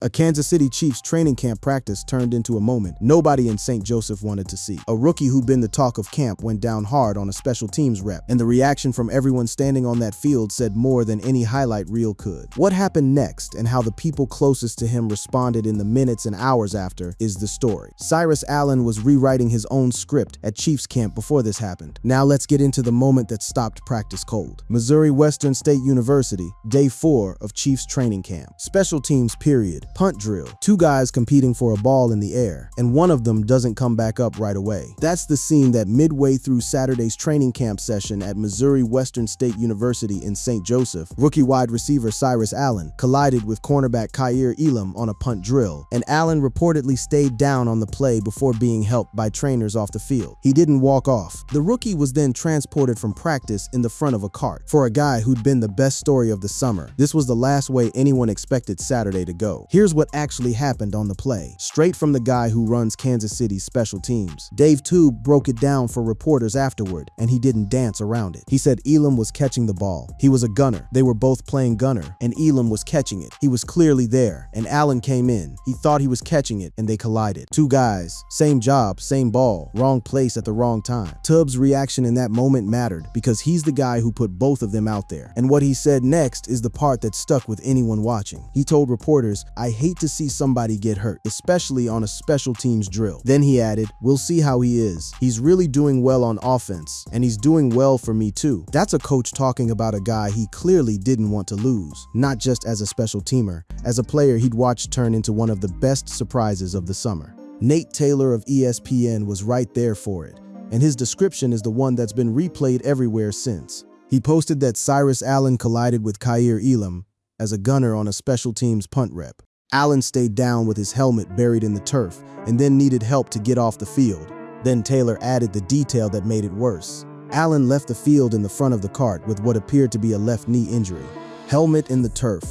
A Kansas City Chiefs training camp practice turned into a moment nobody in St. Joseph wanted to see. A rookie who'd been the talk of camp went down hard on a special teams rep, and the reaction from everyone standing on that field said more than any highlight reel could. What happened next and how the people closest to him responded in the minutes and hours after is the story. Cyrus Allen was rewriting his own script at Chiefs camp before this happened. Now let's get into the moment that stopped practice cold. Missouri Western State University, day 4 of Chiefs training camp. Special teams period. Punt drill. 2 guys competing for a ball in the air, and one of them doesn't come back up right away. That's the scene that midway through Saturday's training camp session at Missouri Western State University in St. Joseph, rookie wide receiver Cyrus Allen collided with cornerback Kaiir Elam on a punt drill, and Allen reportedly stayed down on the play before being helped by trainers off the field. He didn't walk off. The rookie was then transported from practice in the front of a cart. For a guy who'd been the best story of the summer, this was the last way anyone expected Saturday to go. Here's what actually happened on the play, straight from the guy who runs Kansas City's special teams. Dave Tube broke it down for reporters afterward, and he didn't dance around it. He said Elam was catching the ball. He was a gunner. They were both playing gunner, and Elam was catching it. He was clearly there, and Allen came in. He thought he was catching it, and they collided. 2 guys, same job, same ball, wrong place at the wrong time. Tubbs' reaction in that moment mattered because he's the guy who put both of them out there. And what he said next is the part that stuck with anyone watching. He told reporters, "I hate to see somebody get hurt, especially on a special teams drill." Then he added, "We'll see how he is. He's really doing well on offense, and he's doing well for me too." That's a coach talking about a guy he clearly didn't want to lose, not just as a special teamer, as a player he'd watched turn into one of the best surprises of the summer. Nate Taylor of ESPN was right there for it, and his description is the one that's been replayed everywhere since. He posted that Cyrus Allen collided with Kaiir Elam as a gunner on a special teams punt rep. Allen stayed down with his helmet buried in the turf and then needed help to get off the field. Then Taylor added the detail that made it worse. Allen left the field in the front of the cart with what appeared to be a left knee injury. Helmet in the turf,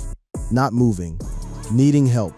not moving, needing help,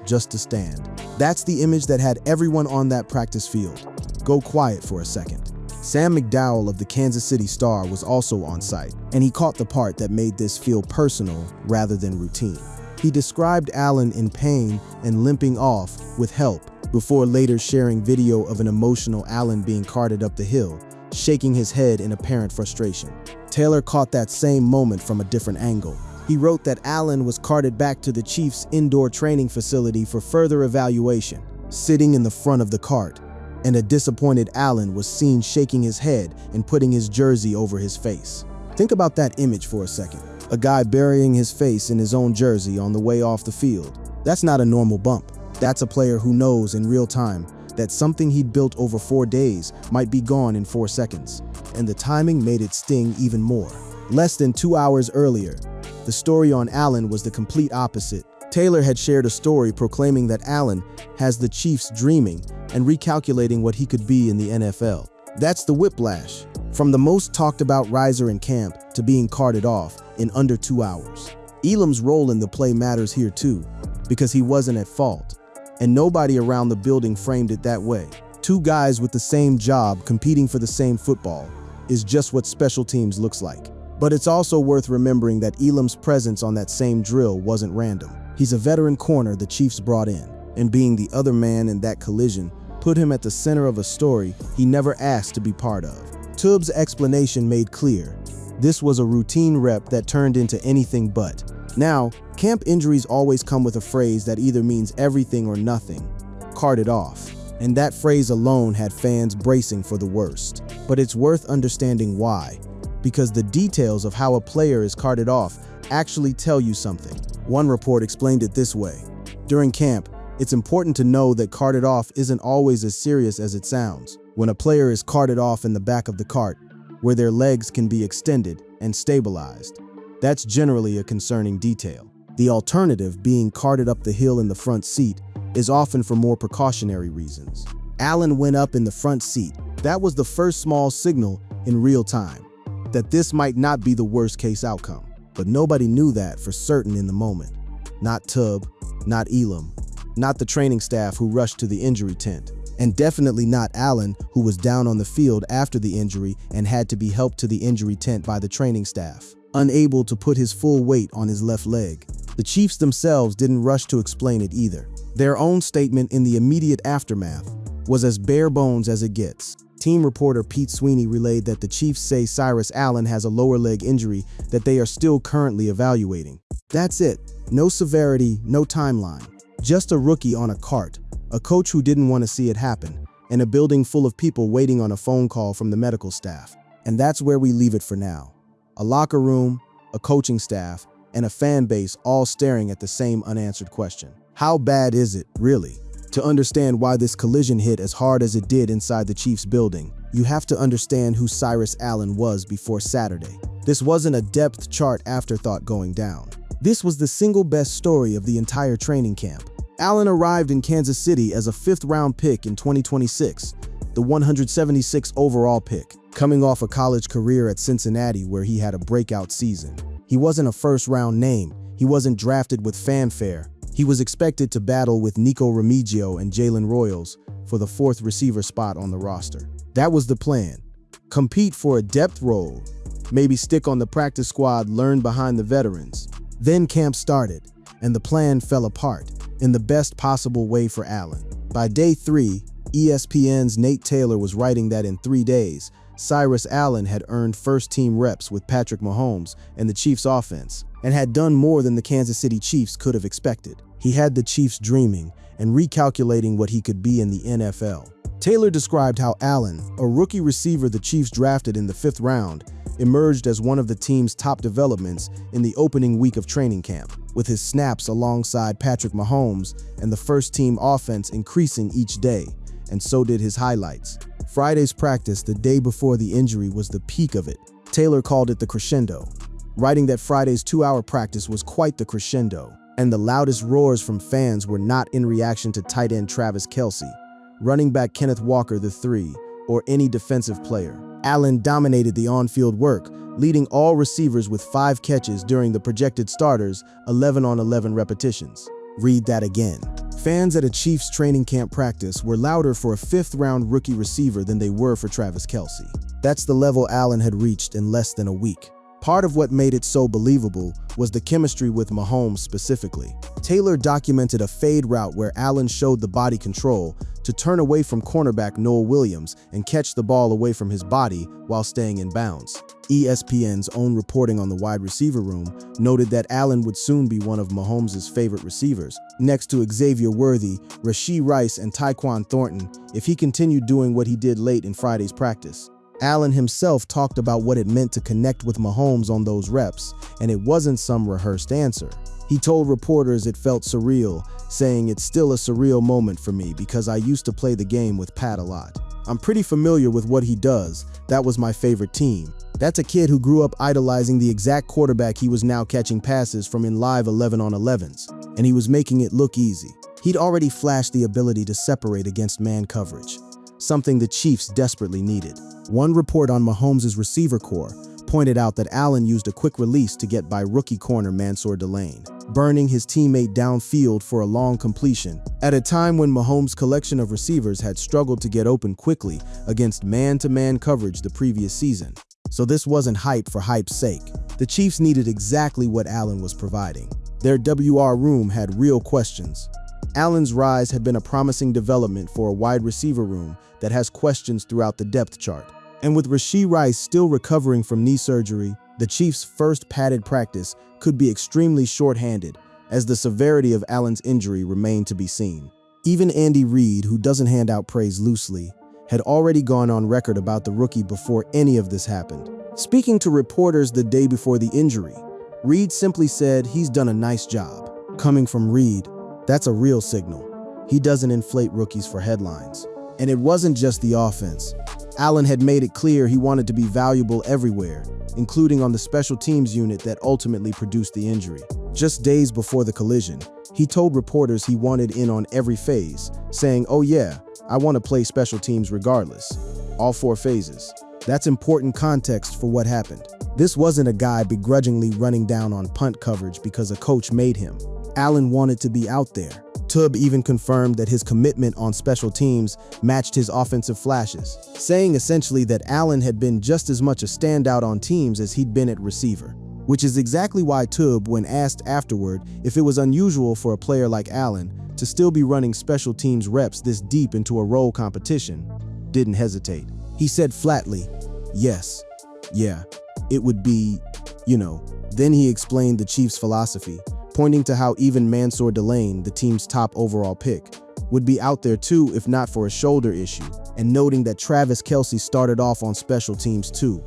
just to stand. That's the image that had everyone on that practice field go quiet for a second. Sam McDowell of the Kansas City Star was also on site, and he caught the part that made this feel personal rather than routine. He described Allen in pain and limping off with help before later sharing video of an emotional Allen being carted up the hill, shaking his head in apparent frustration. Taylor caught that same moment from a different angle. He wrote that Allen was carted back to the Chiefs' indoor training facility for further evaluation, sitting in the front of the cart, and a disappointed Allen was seen shaking his head and putting his jersey over his face. Think about that image for a second. A guy burying his face in his own jersey on the way off the field. That's not a normal bump. That's a player who knows in real time that something he'd built over 4 days might be gone in 4 seconds. And the timing made it sting even more. Less than 2 hours earlier, the story on Allen was the complete opposite. Taylor had shared a story proclaiming that Allen has the Chiefs dreaming and recalculating what he could be in the NFL. That's the whiplash. From the most talked about riser in camp to being carted off in under 2 hours. Elam's role in the play matters here too, because he wasn't at fault, and nobody around the building framed it that way. 2 guys with the same job competing for the same football is just what special teams looks like. But it's also worth remembering that Elam's presence on that same drill wasn't random. He's a veteran corner the Chiefs brought in, and being the other man in that collision put him at the center of a story he never asked to be part of. Tubbs' explanation made clear, this was a routine rep that turned into anything but. Now, camp injuries always come with a phrase that either means everything or nothing, carted off. And that phrase alone had fans bracing for the worst. But it's worth understanding why, because the details of how a player is carted off actually tell you something. One report explained it this way. During camp, it's important to know that carted off isn't always as serious as it sounds. When a player is carted off in the back of the cart, where their legs can be extended and stabilized, that's generally a concerning detail. The alternative, being carted up the hill in the front seat, is often for more precautionary reasons. Allen went up in the front seat. That was the first small signal in real time that this might not be the worst case outcome. But nobody knew that for certain in the moment. Not Tubb, not Elam, not the training staff who rushed to the injury tent, and definitely not Allen, who was down on the field after the injury and had to be helped to the injury tent by the training staff, unable to put his full weight on his left leg. The Chiefs themselves didn't rush to explain it either. Their own statement in the immediate aftermath was as bare bones as it gets. Team reporter Pete Sweeney relayed that the Chiefs say Cyrus Allen has a lower leg injury that they are still currently evaluating. That's it. No severity, no timeline. Just a rookie on a cart, a coach who didn't want to see it happen, and a building full of people waiting on a phone call from the medical staff. And that's where we leave it for now. A locker room, a coaching staff, and a fan base all staring at the same unanswered question. How bad is it, really? To understand why this collision hit as hard as it did inside the Chiefs building, you have to understand who Cyrus Allen was before Saturday. This wasn't a depth chart afterthought going down. This was the single best story of the entire training camp. Allen arrived in Kansas City as a 5th-round pick in 2026, the 176th overall pick, coming off a college career at Cincinnati where he had a breakout season. He wasn't a first-round name. He wasn't drafted with fanfare. He was expected to battle with Nico Remigio and Jalen Royals for the 4th receiver spot on the roster. That was the plan. Compete for a depth role, maybe stick on the practice squad, learn behind the veterans. Then camp started, and the plan fell apart in the best possible way for Allen. By day 3, ESPN's Nate Taylor was writing that in 3 days, Cyrus Allen had earned first-team reps with Patrick Mahomes and the Chiefs' offense, and had done more than the Kansas City Chiefs could have expected. He had the Chiefs dreaming and recalculating what he could be in the NFL. Taylor described how Allen, a rookie receiver the Chiefs drafted in the 5th round, emerged as one of the team's top developments in the opening week of training camp, with his snaps alongside Patrick Mahomes and the first-team offense increasing each day, and so did his highlights. Friday's practice, the day before the injury, was the peak of it. Taylor called it the crescendo, writing that Friday's 2-hour practice was quite the crescendo, and the loudest roars from fans were not in reaction to tight end Travis Kelce, running back Kenneth Walker III, or any defensive player. Allen dominated the on-field work, leading all receivers with 5 catches during the projected starters' 11-on-11 repetitions. Read that again. Fans at a Chiefs training camp practice were louder for a 5th-round rookie receiver than they were for Travis Kelce. That's the level Allen had reached in less than a week. Part of what made it so believable was the chemistry with Mahomes specifically. Taylor documented a fade route where Allen showed the body control to turn away from cornerback Noel Williams and catch the ball away from his body while staying in bounds. ESPN's own reporting on the wide receiver room noted that Allen would soon be one of Mahomes' favorite receivers, next to Xavier Worthy, Rashee Rice, and Tyquan Thornton, if he continued doing what he did late in Friday's practice. Allen himself talked about what it meant to connect with Mahomes on those reps, and it wasn't some rehearsed answer. He told reporters it felt surreal, saying, "It's still a surreal moment for me because I used to play the game with Pat a lot. I'm pretty familiar with what he does. That was my favorite team." That's a kid who grew up idolizing the exact quarterback he was now catching passes from in live 11-on-11s, and he was making it look easy. He'd already flashed the ability to separate against man coverage, something the Chiefs desperately needed. One report on Mahomes' receiver corps pointed out that Allen used a quick release to get by rookie corner Mansour Delane, burning his teammate downfield for a long completion, at a time when Mahomes' collection of receivers had struggled to get open quickly against man-to-man coverage the previous season. So this wasn't hype for hype's sake. The Chiefs needed exactly what Allen was providing. Their WR room had real questions. Allen's rise had been a promising development for a wide receiver room that has questions throughout the depth chart. And with Rashee Rice still recovering from knee surgery, the Chiefs' first padded practice could be extremely short-handed, as the severity of Allen's injury remained to be seen. Even Andy Reid, who doesn't hand out praise loosely, had already gone on record about the rookie before any of this happened. Speaking to reporters the day before the injury, Reid simply said he's done a nice job. Coming from Reid, that's a real signal. He doesn't inflate rookies for headlines. And it wasn't just the offense. Allen had made it clear he wanted to be valuable everywhere, including on the special teams unit that ultimately produced the injury. Just days before the collision, he told reporters he wanted in on every phase, saying, "Oh yeah, I want to play special teams regardless. All 4 phases." That's important context for what happened. This wasn't a guy begrudgingly running down on punt coverage because a coach made him. Allen wanted to be out there. Tubb even confirmed that his commitment on special teams matched his offensive flashes, saying essentially that Allen had been just as much a standout on teams as he'd been at receiver. which is exactly why Tub, when asked afterward if it was unusual for a player like Allen to still be running special teams reps this deep into a role competition, didn't hesitate. He said flatly, "Yes, yeah, it would be, you know." Then he explained the Chiefs' philosophy, pointing to how even Mansour Delane, the team's top overall pick, would be out there too if not for a shoulder issue, and noting that Travis Kelce started off on special teams too.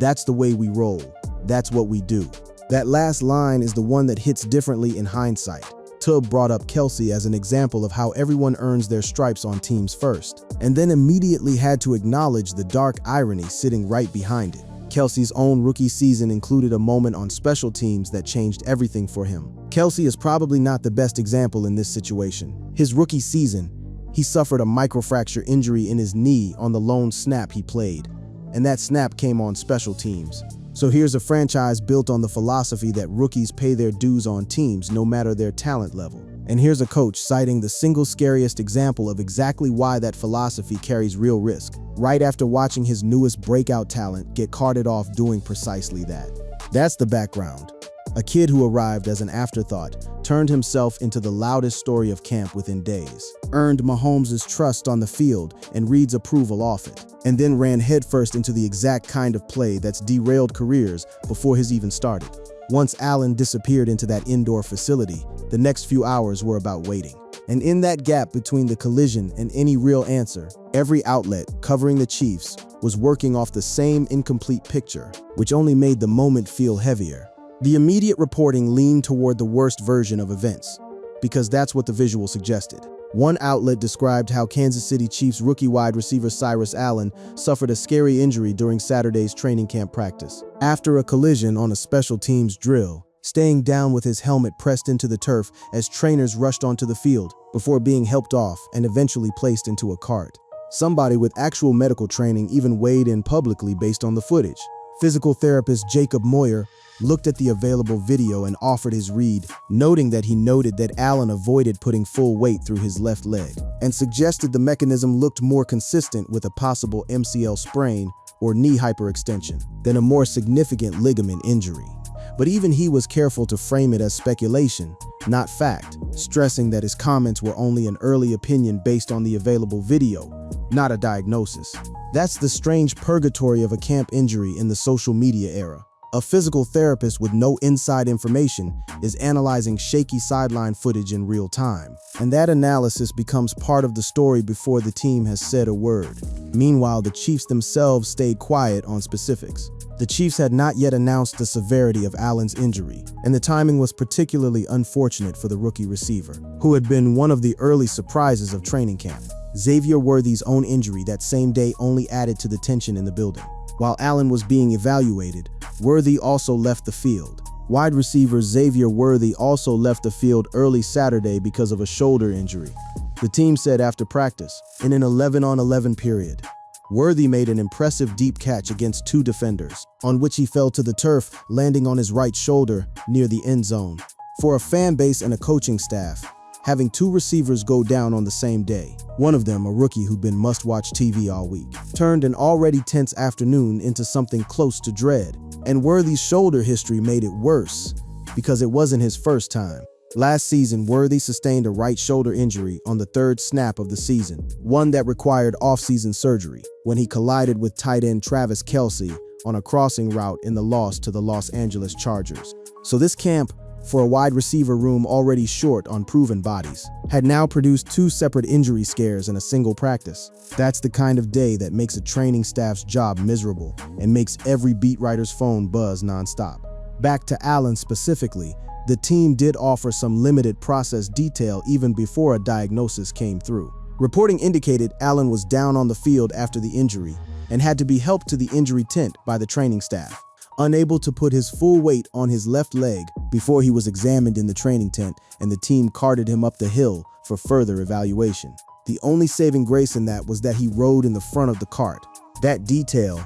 "That's the way we roll. That's what we do." That last line is the one that hits differently in hindsight. Tub brought up Kelce as an example of how everyone earns their stripes on teams first, and then immediately had to acknowledge the dark irony sitting right behind it. Kelce's own rookie season included a moment on special teams that changed everything for him. Kelce is probably not the best example in this situation. His rookie season, he suffered a microfracture injury in his knee on the lone snap he played, and that snap came on special teams. So here's a franchise built on the philosophy that rookies pay their dues on teams no matter their talent level. And here's a coach citing the single scariest example of exactly why that philosophy carries real risk, right after watching his newest breakout talent get carted off doing precisely that. That's the background. A kid who arrived as an afterthought turned himself into the loudest story of camp within days, earned Mahomes' trust on the field and Reid's approval off it, and then ran headfirst into the exact kind of play that's derailed careers before his even started. Once Allen disappeared into that indoor facility, the next few hours were about waiting. And in that gap between the collision and any real answer, every outlet covering the Chiefs was working off the same incomplete picture, which only made the moment feel heavier. The immediate reporting leaned toward the worst version of events, because that's what the visual suggested. One outlet described how Kansas City Chiefs rookie wide receiver Cyrus Allen suffered a scary injury during Saturday's training camp practice. After a collision on a special teams drill, staying down with his helmet pressed into the turf as trainers rushed onto the field before being helped off and eventually placed into a cart. Somebody with actual medical training even weighed in publicly based on the footage. Physical therapist Jacob Moyer looked at the available video and offered his read, noting that he noted that Allen avoided putting full weight through his left leg and suggested the mechanism looked more consistent with a possible MCL sprain or knee hyperextension than a more significant ligament injury. But even he was careful to frame it as speculation, not fact, stressing that his comments were only an early opinion based on the available video, not a diagnosis. That's the strange purgatory of a camp injury in the social media era. A physical therapist with no inside information is analyzing shaky sideline footage in real time, and that analysis becomes part of the story before the team has said a word. Meanwhile, the Chiefs themselves stayed quiet on specifics. The Chiefs had not yet announced the severity of Allen's injury, and the timing was particularly unfortunate for the rookie receiver, who had been one of the early surprises of training camp. Xavier Worthy's own injury that same day only added to the tension in the building. While Allen was being evaluated, Worthy also left the field. Wide receiver Xavier Worthy also left the field early Saturday because of a shoulder injury. The team said after practice, in an 11-on-11 period, Worthy made an impressive deep catch against two defenders, on which he fell to the turf, landing on his right shoulder near the end zone. For a fan base and a coaching staff, having two receivers go down on the same day, one of them a rookie who'd been must-watch TV all week, turned an already tense afternoon into something close to dread. And Worthy's shoulder history made it worse, because it wasn't his first time. Last season, Worthy sustained a right shoulder injury on the third snap of the season, one that required off-season surgery, when he collided with tight end Travis Kelce on a crossing route in the loss to the Los Angeles Chargers. So this camp, for a wide receiver room already short on proven bodies, had now produced two separate injury scares in a single practice. That's the kind of day that makes a training staff's job miserable and makes every beat writer's phone buzz nonstop. Back to Allen specifically, the team did offer some limited process detail even before a diagnosis came through. Reporting indicated Allen was down on the field after the injury and had to be helped to the injury tent by the training staff, unable to put his full weight on his left leg before he was examined in the training tent, and the team carted him up the hill for further evaluation. The only saving grace in that was that he rode in the front of the cart. That detail,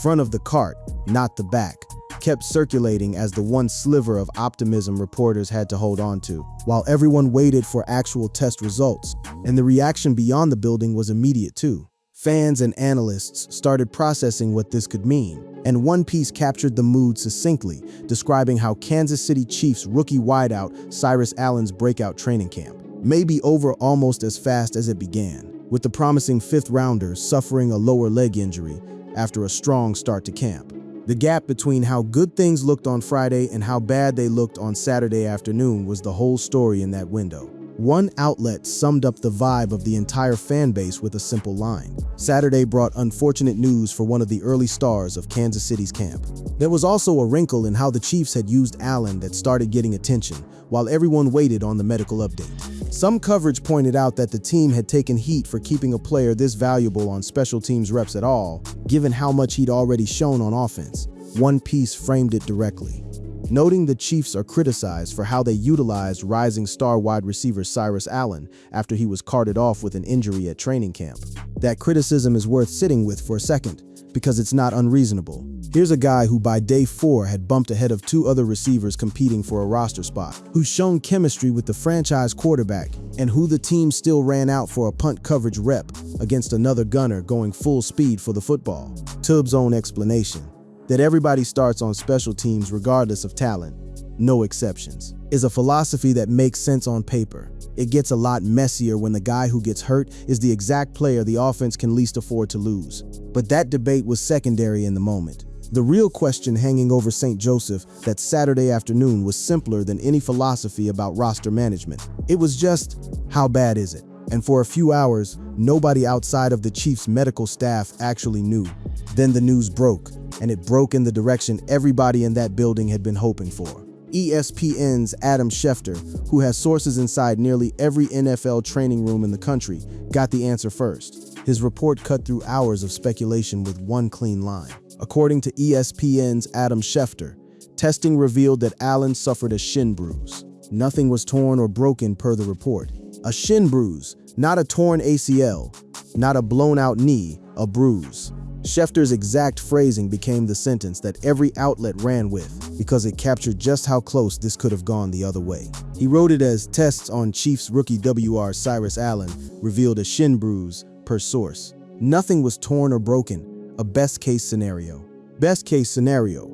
front of the cart, not the back, kept circulating as the one sliver of optimism reporters had to hold on to, while everyone waited for actual test results. And the reaction beyond the building was immediate too. Fans and analysts started processing what this could mean. And one piece captured the mood succinctly, describing how Kansas City Chiefs rookie wideout Cyrus Allen's breakout training camp may be over almost as fast as it began, with the promising fifth-rounder suffering a lower leg injury after a strong start to camp. The gap between how good things looked on Friday and how bad they looked on Saturday afternoon was the whole story in that window. One outlet summed up the vibe of the entire fan base with a simple line. Saturday brought unfortunate news for one of the early stars of Kansas City's camp. There was also a wrinkle in how the Chiefs had used Allen that started getting attention, while everyone waited on the medical update. Some coverage pointed out that the team had taken heat for keeping a player this valuable on special teams reps at all, given how much he'd already shown on offense. One piece framed it directly, noting the Chiefs are criticized for how they utilized rising star wide receiver Cyrus Allen after he was carted off with an injury at training camp. That criticism is worth sitting with for a second, because it's not unreasonable. Here's a guy who by day 4 had bumped ahead of 2 other receivers competing for a roster spot, who's shown chemistry with the franchise quarterback, and who the team still ran out for a punt coverage rep against another gunner going full speed for the football. Tubbs' own explanation, that everybody starts on special teams regardless of talent, no exceptions, is a philosophy that makes sense on paper. It gets a lot messier when the guy who gets hurt is the exact player the offense can least afford to lose. But that debate was secondary in the moment. The real question hanging over St. Joseph that Saturday afternoon was simpler than any philosophy about roster management. It was just, how bad is it? And for a few hours, nobody outside of the Chiefs' medical staff actually knew. Then the news broke, and it broke in the direction everybody in that building had been hoping for. ESPN's Adam Schefter, who has sources inside nearly every NFL training room in the country, got the answer first. His report cut through hours of speculation with one clean line. According to ESPN's Adam Schefter, testing revealed that Allen suffered a shin bruise. Nothing was torn or broken per the report. A shin bruise, not a torn ACL, not a blown-out knee, a bruise. Schefter's exact phrasing became the sentence that every outlet ran with, because it captured just how close this could have gone the other way. He wrote it as tests on Chiefs rookie WR Cyrus Allen revealed a shin bruise, per source. Nothing was torn or broken, a best-case scenario. Best-case scenario.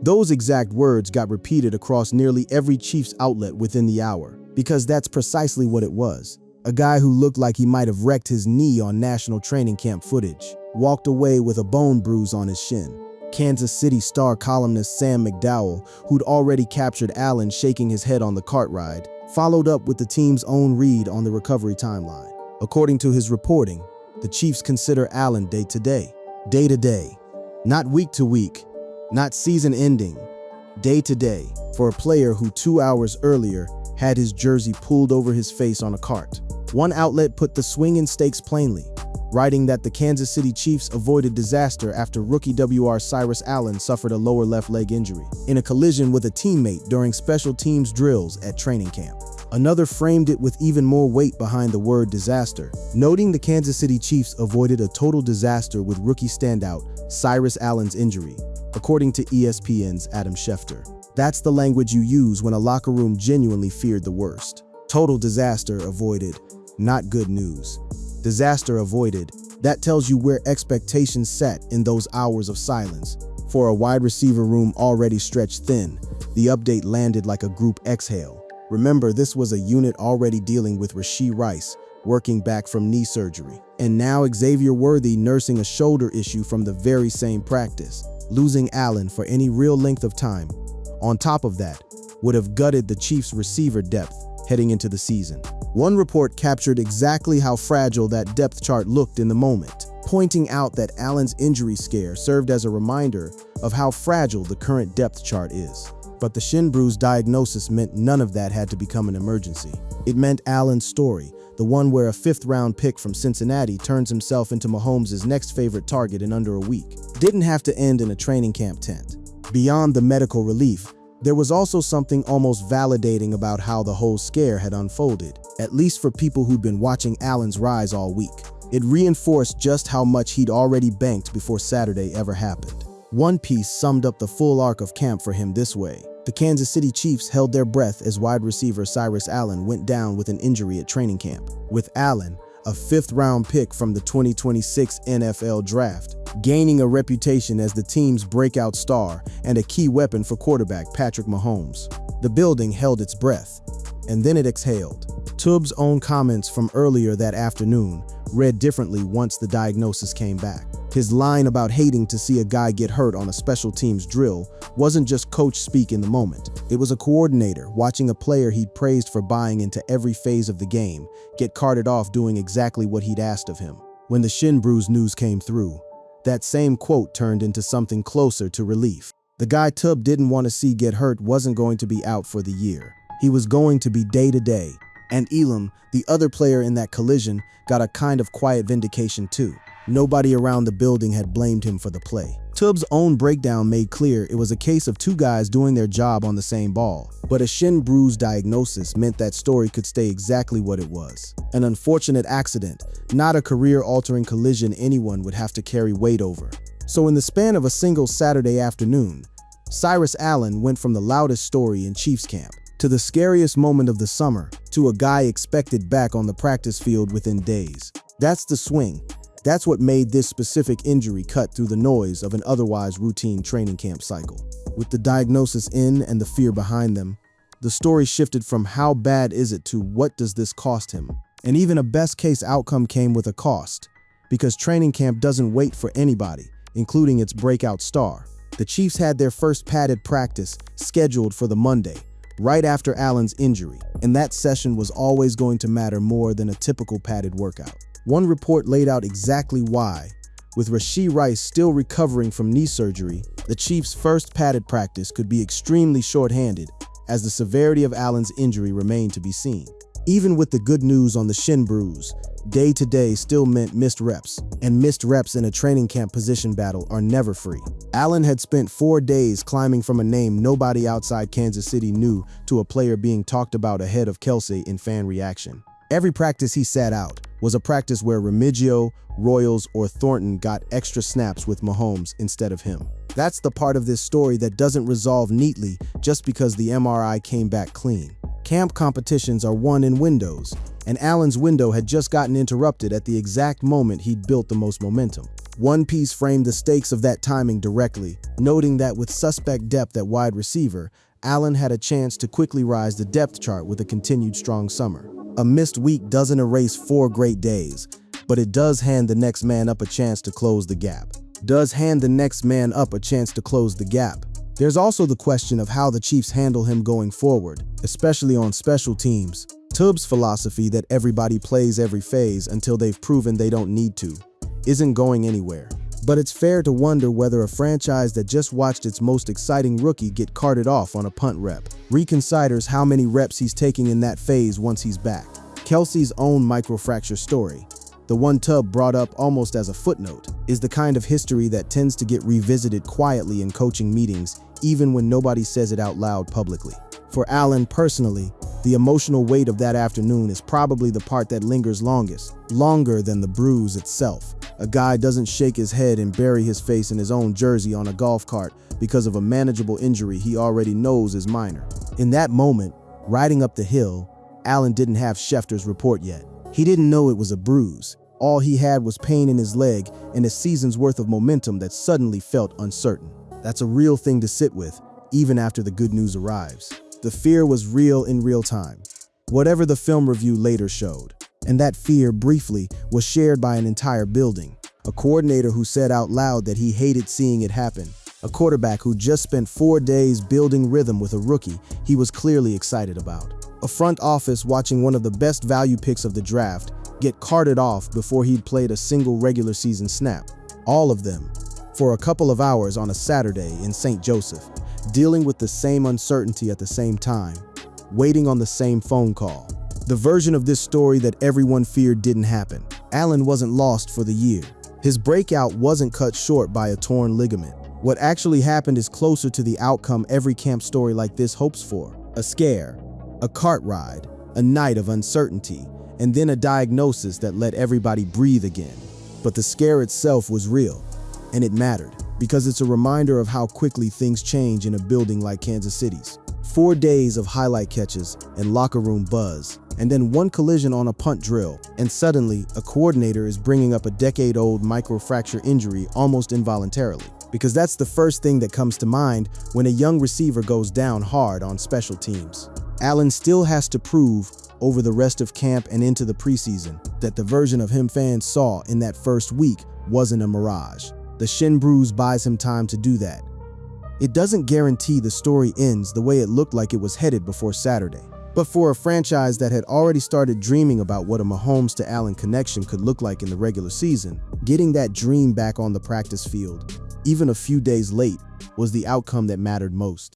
Those exact words got repeated across nearly every Chiefs outlet within the hour, because that's precisely what it was. A guy who looked like he might have wrecked his knee on national training camp footage walked away with a bone bruise on his shin. Kansas City Star columnist Sam McDowell, who'd already captured Allen shaking his head on the cart ride, followed up with the team's own read on the recovery timeline. According to his reporting, the Chiefs consider Allen day-to-day, not week-to-week, not season-ending, day-to-day, for a player who 2 hours earlier had his jersey pulled over his face on a cart. One outlet put the swinging stakes plainly, writing that the Kansas City Chiefs avoided disaster after rookie WR Cyrus Allen suffered a lower left leg injury in a collision with a teammate during special teams drills at training camp. Another framed it with even more weight behind the word disaster, noting the Kansas City Chiefs avoided a total disaster with rookie standout Cyrus Allen's injury, according to ESPN's Adam Schefter. That's the language you use when a locker room genuinely feared the worst. Total disaster avoided, not good news. Disaster avoided, that tells you where expectations sat in those hours of silence. For a wide receiver room already stretched thin, the update landed like a group exhale. Remember, this was a unit already dealing with Rashee Rice, working back from knee surgery, and now Xavier Worthy nursing a shoulder issue from the very same practice. Losing Allen for any real length of time, on top of that, would have gutted the Chiefs' receiver depth heading into the season. One report captured exactly how fragile that depth chart looked in the moment, pointing out that Allen's injury scare served as a reminder of how fragile the current depth chart is. But the shin bruise diagnosis meant none of that had to become an emergency. It meant Allen's story, the one where a 5th-round pick from Cincinnati turns himself into Mahomes' next favorite target in under a week, didn't have to end in a training camp tent. Beyond the medical relief, there was also something almost validating about how the whole scare had unfolded, at least for people who'd been watching Allen's rise all week. It reinforced just how much he'd already banked before Saturday ever happened. One piece summed up the full arc of camp for him this way. The Kansas City Chiefs held their breath as wide receiver Cyrus Allen went down with an injury at training camp. With Allen, a 5th-round pick from the 2026 NFL Draft, gaining a reputation as the team's breakout star and a key weapon for quarterback Patrick Mahomes. The building held its breath, and then it exhaled. Tubbs' own comments from earlier that afternoon read differently once the diagnosis came back. His line about hating to see a guy get hurt on a special teams drill wasn't just coach speak in the moment. It was a coordinator watching a player he'd praised for buying into every phase of the game get carted off doing exactly what he'd asked of him. When the shin bruise news came through, that same quote turned into something closer to relief. The guy Tubbs didn't want to see get hurt wasn't going to be out for the year. He was going to be day-to-day. And Elam, the other player in that collision, got a kind of quiet vindication too. Nobody around the building had blamed him for the play. Tubbs' own breakdown made clear it was a case of two guys doing their job on the same ball. But a shin bruise diagnosis meant that story could stay exactly what it was. An unfortunate accident, not a career-altering collision anyone would have to carry weight over. So in the span of a single Saturday afternoon, Cyrus Allen went from the loudest story in Chiefs camp to the scariest moment of the summer to a guy expected back on the practice field within days. That's the swing. That's what made this specific injury cut through the noise of an otherwise routine training camp cycle. With the diagnosis in and the fear behind them, the story shifted from how bad is it to what does this cost him? And even a best-case outcome came with a cost, because training camp doesn't wait for anybody, including its breakout star. The Chiefs had their first padded practice scheduled for the Monday, right after Allen's injury, and that session was always going to matter more than a typical padded workout. One report laid out exactly why. With Rashee Rice still recovering from knee surgery, the Chiefs' first padded practice could be extremely short-handed, as the severity of Allen's injury remained to be seen. Even with the good news on the shin bruise, day-to-day still meant missed reps, and missed reps in a training camp position battle are never free. Allen had spent 4 days climbing from a name nobody outside Kansas City knew to a player being talked about ahead of Kelsey in fan reaction. Every practice he sat out was a practice where Remigio, Royals, or Thornton got extra snaps with Mahomes instead of him. That's the part of this story that doesn't resolve neatly just because the MRI came back clean. Camp competitions are won in windows, and Allen's window had just gotten interrupted at the exact moment he'd built the most momentum. One piece framed the stakes of that timing directly, noting that with suspect depth at wide receiver, Allen had a chance to quickly rise the depth chart with a continued strong summer. A missed week doesn't erase 4 great days, but it does hand the next man up a chance to close the gap. There's also the question of how the Chiefs handle him going forward, especially on special teams. Tubbs' philosophy that everybody plays every phase until they've proven they don't need to isn't going anywhere. But it's fair to wonder whether a franchise that just watched its most exciting rookie get carted off on a punt rep reconsiders how many reps he's taking in that phase once he's back. Kelsey's own microfracture story, the one Tubbs brought up almost as a footnote, is the kind of history that tends to get revisited quietly in coaching meetings, even when nobody says it out loud publicly. For Allen personally, the emotional weight of that afternoon is probably the part that lingers longest, longer than the bruise itself. A guy doesn't shake his head and bury his face in his own jersey on a golf cart because of a manageable injury he already knows is minor. In that moment, riding up the hill, Allen didn't have Schefter's report yet. He didn't know it was a bruise. All he had was pain in his leg and a season's worth of momentum that suddenly felt uncertain. That's a real thing to sit with, even after the good news arrives. The fear was real in real time, whatever the film review later showed. And that fear, briefly, was shared by an entire building. A coordinator who said out loud that he hated seeing it happen. A quarterback who just spent 4 days building rhythm with a rookie he was clearly excited about. A front office watching one of the best value picks of the draft get carted off before he'd played a single regular season snap. All of them, for a couple of hours on a Saturday in St. Joseph, dealing with the same uncertainty at the same time, waiting on the same phone call. The version of this story that everyone feared didn't happen. Allen wasn't lost for the year. His breakout wasn't cut short by a torn ligament. What actually happened is closer to the outcome every camp story like this hopes for. A scare, a cart ride, a night of uncertainty, and then a diagnosis that let everybody breathe again. But the scare itself was real, and it mattered, because it's a reminder of how quickly things change in a building like Kansas City's. 4 days of highlight catches and locker room buzz, and then one collision on a punt drill, and suddenly a coordinator is bringing up a decade-old microfracture injury almost involuntarily. Because that's the first thing that comes to mind when a young receiver goes down hard on special teams. Allen still has to prove over the rest of camp and into the preseason that the version of him fans saw in that first week wasn't a mirage. The shin bruise buys him time to do that. It doesn't guarantee the story ends the way it looked like it was headed before Saturday. But for a franchise that had already started dreaming about what a Mahomes to Allen connection could look like in the regular season, getting that dream back on the practice field, even a few days late, was the outcome that mattered most.